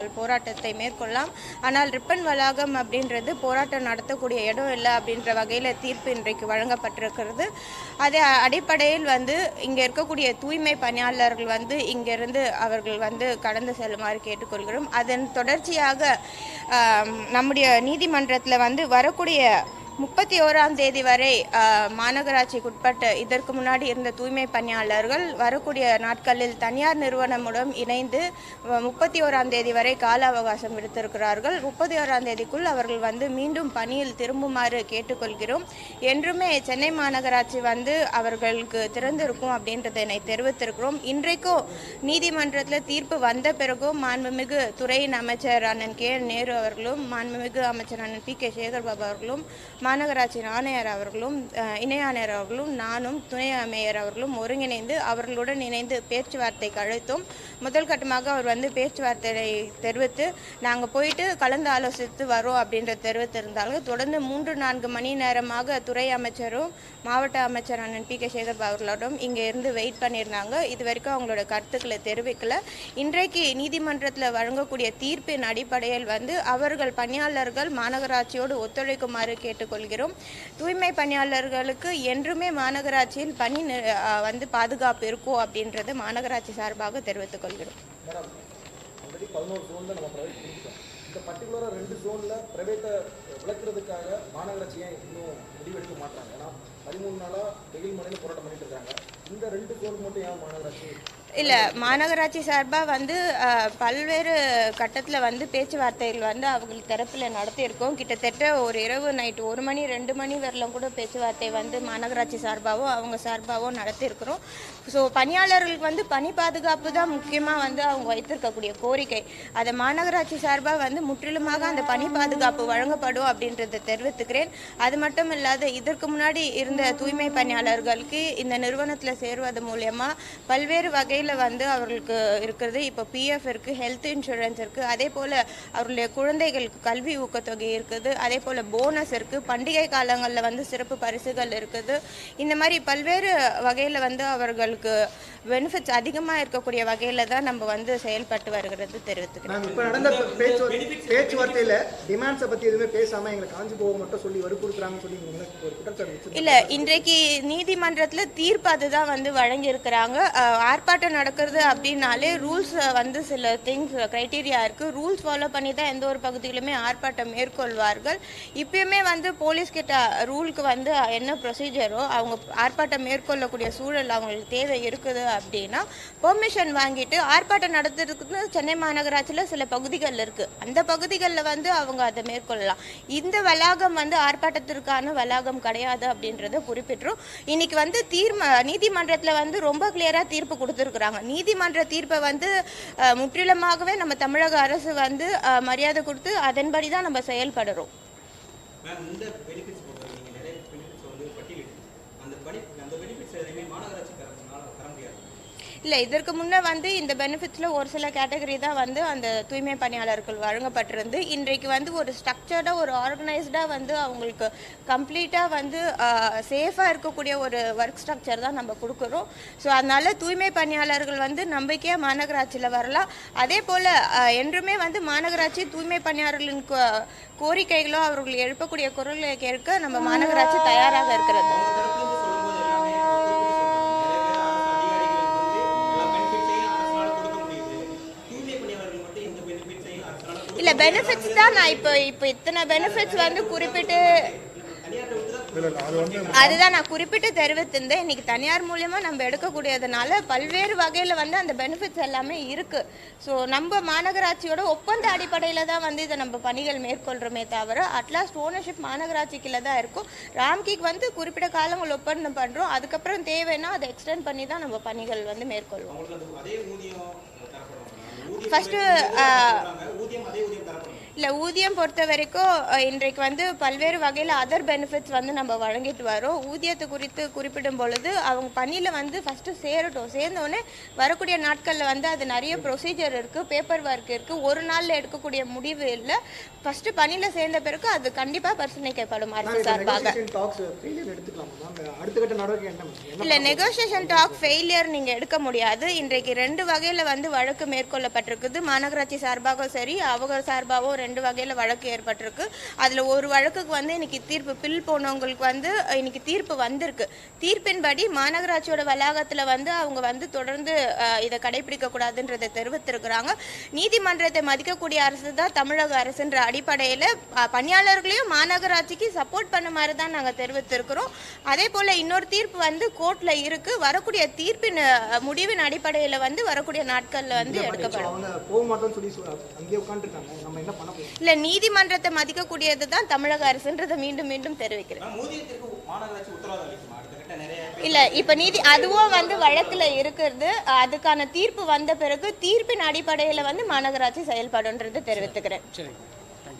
போராட்டத்தை மேற்கொள்ளலாம். ஆனால் ரிப்பன் வளாகம் அப்படின்றது போராட்டம் நடத்தக்கூடிய இடம் இல்லை அப்படின்ற வகையில் தீர்ப்பு இன்றைக்கு வழங்கப்பட்டிருக்கிறது. அதே அடிப்படையில் இங்கே இருக்கக்கூடிய தூய்மை பணியாளர்கள் இங்கிருந்து அவர்கள் கடந்து செல்லுமாறு கேட்டுக்கொள்கிறோம். அதன் தொடர்ச்சியாக நம்முடைய நீதிமன்றத்தில் வரக்கூடிய 31ஆம் தேதி வரை மாநகராட்சிக்குட்பட்ட இதற்கு முன்னாடி இருந்த தூய்மை பணியாளர்கள் வரக்கூடிய நாட்களில் தனியார் நிறுவனமுடன் இணைந்து 31ஆம் தேதி வரை கால அவகாசம் விடுத்திருக்கிறார்கள். 31ஆம் தேதிக்குள் அவர்கள் மீண்டும் பணியில் திரும்புமாறு கேட்டுக்கொள்கிறோம். என்றுமே சென்னை மாநகராட்சி அவர்களுக்கு திறந்திருக்கும் அப்படின்றதை தெரிவித்திருக்கிறோம். இன்றைக்கும் நீதிமன்றத்தில் தீர்ப்பு வந்த பிறகும் மாண்புமிகு துறையின் அமைச்சர் அண்ணன் கே நேரு அவர்களும் மாண்புமிகு அமைச்சர் அண்ணன் பி.கே. சேகர் பாபு அவர்களும் மாநகராட்சி ஆணையர் அவர்களும் இணை ஆணையர் அவர்களும் நானும் துணை மேயர் அவர்களும் ஒருங்கிணைந்து அவர்களுடன் இணைந்து பேச்சுவார்த்தைக்கு அழைத்தோம். முதல் கட்டமாக அவர் பேச்சுவார்த்தையை தெரிவித்து நாங்கள் போயிட்டு கலந்து ஆலோசித்து வரோம் அப்படின்ற தெரிவித்திருந்தாங்க. தொடர்ந்து 3-4 மணி நேரமாக துறை அமைச்சரும் மாவட்ட அமைச்சர் அண்ணன் பி.கே. சேகர் பாபு அவர்களோடும் இங்கே இருந்து வெயிட் பண்ணியிருந்தாங்க. இது வரைக்கும் அவங்களோட கருத்துக்களை தெரிவிக்கல. இன்றைக்கு நீதிமன்றத்தில் வழங்கக்கூடிய தீர்ப்பின் அடிப்படையில் அவர்கள் பணியாளர்கள் மாநகராட்சியோடு ஒத்துழைக்குமாறு கேட்டுக்கொள்கிறோம். தூய்மை பணியாளர்களுக்கு என்றுமே மாநகராட்சியில் பணி பாதுகாப்பு இருக்கும் அப்படின்றது மாநகராட்சி சார்பாக தெரிவித்துக் கொள்கிறோம். இந்த பர்டிகுலரா 2 ஜோன்ல பிரைவேட்டை விளக்குறதுக்காக மாநகராட்சி ஏன் இன்னும் முடிவெடுக்க மாட்டாங்க? ஏன்னா 13 நாளா வெயில் மழையில போராட்டம் பண்ணிட்டு இருக்காங்க. இந்த 2 ஜோன் மட்டும் ஏன் மாநகராட்சி இல்லை, மாநகராட்சி சார்பாக பல்வேறு கட்டத்தில் பேச்சுவார்த்தைகள் அவங்களுக்கு தரப்பில் நடத்தியிருக்கோம். கிட்டத்தட்ட ஒரு இரவு நைட்டு 1 மணி 2 மணி வரலாம் கூட பேச்சுவார்த்தை மாநகராட்சி சார்பாகவும் அவங்க சார்பாகவும் நடத்தியிருக்கிறோம். ஸோ பணியாளர்களுக்கு பணி பாதுகாப்பு தான் முக்கியமாக அவங்க வைத்திருக்கக்கூடிய கோரிக்கை. அதை மாநகராட்சி சார்பாக முற்றிலுமாக அந்த பணி பாதுகாப்பு வழங்கப்படும் அப்படின்றத தெரிவித்துக்கிறேன். அது மட்டும் இல்லாத இதற்கு முன்னாடி இருந்த தூய்மை பணியாளர்களுக்கு இந்த நிறுவனத்தில் சேருவது மூலயமா பல்வேறு வகையில் அவர்களுக்கு இருக்கிறது. இப்போ பிஎஃப் இருக்குது, ஹெல்த் இன்சூரன்ஸ் இருக்குது, அதே போல் அவர்களுடைய குழந்தைகளுக்கு கல்வி ஊக்கத்தொகை இருக்குது, அதே போல் போனஸ் இருக்குது, பண்டிகை காலங்களில் சிறப்பு பரிசுகள் இருக்குது. இந்த மாதிரி பல்வேறு வகையில் அவர்களுக்கு பெனிஃபிட்ஸ் அதிகமாக இருக்கக்கூடிய வகையில் தான் நம்ம செயல்பட்டு வருகிறது தெரிவித்துக்கிறோம். இப்போ நடந்த பேச்சுவார்த்தையில் டிமாண்ட்ஸை பற்றி எதுவுமே பேசாமல் எங்களை காஞ்சி போக மட்டும் சொல்லி வற்புறுத்துறாங்கன்னு சொல்லி ஒரு குற்றச்சாட்டு இல்லை, இன்றைக்கு நீதிமன்றத்தில் தீர்ப்பு அதுதான் வழங்கியிருக்கிறாங்க. ஆர்ப்பாட்டம் நடக்கிறது அப்படின்னாலே ரூல்ஸ் சில திங்ஸ் க்ரைட்டீரியா இருக்குது. ரூல்ஸ் ஃபாலோ பண்ணி தான் எந்த ஒரு பகுதியிலுமே ஆர்ப்பாட்டம் மேற்கொள்வார்கள். இப்பயுமே போலீஸ் கிட்ட ரூலுக்கு என்ன ப்ரொசீஜரோ அவங்க ஆர்ப்பாட்டம் மேற்கொள்ளக்கூடிய சூழல் அவங்களுக்கு தேவை இருக்குது அப்படின்னா பெர்மிஷன் வாங்கிட்டு ஆர்ப்பாட்டம் நடத்துறதுக்கு சென்னை மாநகராட்சியில் சில பகுதிகள் இருக்குது. அந்த பகுதிகளில் அவங்க அதை மேற்கொள்ளலாம். இந்த வளாகம் ஆர்ப்பாட்டத்திற்கான வளாகம் கிடையாது அப்படின்றத குறிப்பிட்டுரும். இன்னைக்கு நீதிமன்றத்தில் ரொம்ப கிளியராக தீர்ப்பு கொடுத்துருக்குறாங்க. நீதிமன்ற தீர்ப்பை முற்றிலுமாகவே நம்ம தமிழக அரசு மரியாதை கொடுத்து அதன்படி தான் நம்ம செயல்படுறோம். இல்லை, இதற்கு முன்னே இந்த பெனிஃபிட்ஸில் ஒரு சில கேட்டகரி தான் அந்த தூய்மை பணியாளர்கள் வழங்கப்பட்டிருந்து இன்றைக்கு ஒரு ஸ்ட்ரக்சர்டாக ஒரு ஆர்கனைஸ்டாக அவங்களுக்கு கம்ப்ளீட்டாக சேஃபாக இருக்கக்கூடிய ஒரு ஒர்க் ஸ்ட்ரக்சர் தான் நம்ம கொடுக்குறோம். ஸோ அதனால் தூய்மை பணியாளர்கள் நம்பிக்கையாக மாநகராட்சியில் வரலாம். அதே போல் என்றுமே மாநகராட்சி தூய்மை பணியாளர்களின் கோரிக்கைகளோ அவர்கள் எழுப்பக்கூடிய குரல்களை கேட்க நம்ம மாநகராட்சி தயாராக இருக்கிறது. இல்லை, பெனிஃபிட்ஸ் தான் நான் இப்போ இத்தனை பெனிஃபிட்ஸ் குறிப்பிட்டு அதுதான் நான் குறிப்பிட்டு தெரிவித்திருந்தேன். இன்னைக்கு தனியார் மூலியமாக நம்ம எடுக்கக்கூடியதுனால பல்வேறு வகையில் அந்த பெனிஃபிட்ஸ் எல்லாமே இருக்கு. ஸோ நம்ம மாநகராட்சியோட ஒப்பந்த அடிப்படையில் தான் இதை நம்ம பணிகள் மேற்கொள்கிறோமே தவிர அட்லாஸ்ட் ஓனர்ஷிப் மாநகராட்சிக்குள்ள தான் இருக்கும். ராம்கிக்கு குறிப்பிட்ட காலங்கள் ஒப்பந்தம் பண்ணுறோம். அதுக்கப்புறம் தேவைன்னா அதை எக்ஸ்டெண்ட் பண்ணி தான் நம்ம பணிகள் ஃபர்ஸ்ட் இல்லை ஊதியம் பொறுத்த வரைக்கும் இன்றைக்கு வந்து பல்வேறு வகையில் அதர் பெனிஃபிட்ஸ் வந்து நம்ம வழங்கிட்டு வரோம். ஊதியத்தை குறித்து குறிப்பிடும் பொழுது அவங்க பணியில் வந்து ஃபஸ்ட்டு சேரட்டும். சேர்ந்தோடனே வரக்கூடிய நாட்களில் வந்து அது நிறைய ப்ரொசீஜர் இருக்குது, பேப்பர் ஒர்க் இருக்குது, ஒரு நாளில் எடுக்கக்கூடிய முடிவு இல்லை. ஃபஸ்ட்டு பணியில் சேர்ந்த பிறகு அது கண்டிப்பாக பரிசீலிக்கப்படும் அரசு சார்பாக. இல்லை நெகோசியேஷன் டாக் ஃபெயிலியர் நீங்கள் எடுக்க முடியாது. இன்றைக்கு 2 வகையில் வந்து வழக்கு மேற்கொள்ளப்பட்டிருக்குது. மாநகராட்சி சார்பாகவும் சரி அவங்க சார்பாகவும் 2 வகையில் வழக்கு ஏற்பட்டிருக்கு. அதில் ஒரு வழக்குக்கு வந்து இன்னைக்கு தீர்ப்பு பில் போனவங்களுக்கு வந்து இன்னைக்கு தீர்ப்பு வந்திருக்கு. தீர்ப்பின்படி மாநகராட்சியோட வளாகத்தில் வந்து அவங்க வந்து தொடர்ந்து இதை கடைபிடிக்க கூடாதுன்றதை தெரிவித்திருக்கிறாங்க. நீதிமன்றத்தை மதிக்கக்கூடிய அரசு தான் தமிழக அரசுன்ற அடிப்படையில் பணியாளர்களையும் மாநகராட்சிக்கு சப்போர்ட் பண்ண மாதிரி தான் நாங்கள் தெரிவித்திருக்கிறோம். அதே போல் இன்னொரு தீர்ப்பு வந்து கோர்ட்டில் இருக்கு. வரக்கூடிய தீர்ப்பின் முடிவின் அடிப்படையில் வந்து வரக்கூடிய நாட்களில் வந்து எடுக்கப்படும். இல்ல நீதிமன்றத்தை மதிக்கக்கூடியது தான் தமிழக அரசுன்றதை மீண்டும் மீண்டும் தெரிவிக்கிறேன். இல்ல இப்ப அதுவும் வந்து வழக்குல இருக்கிறது. அதுக்கான தீர்ப்பு வந்த பிறகு தீர்ப்பின் அடிப்படையில வந்து மாநகராட்சி செயல்படுன்றது தெரிவித்துக்கிறேன்.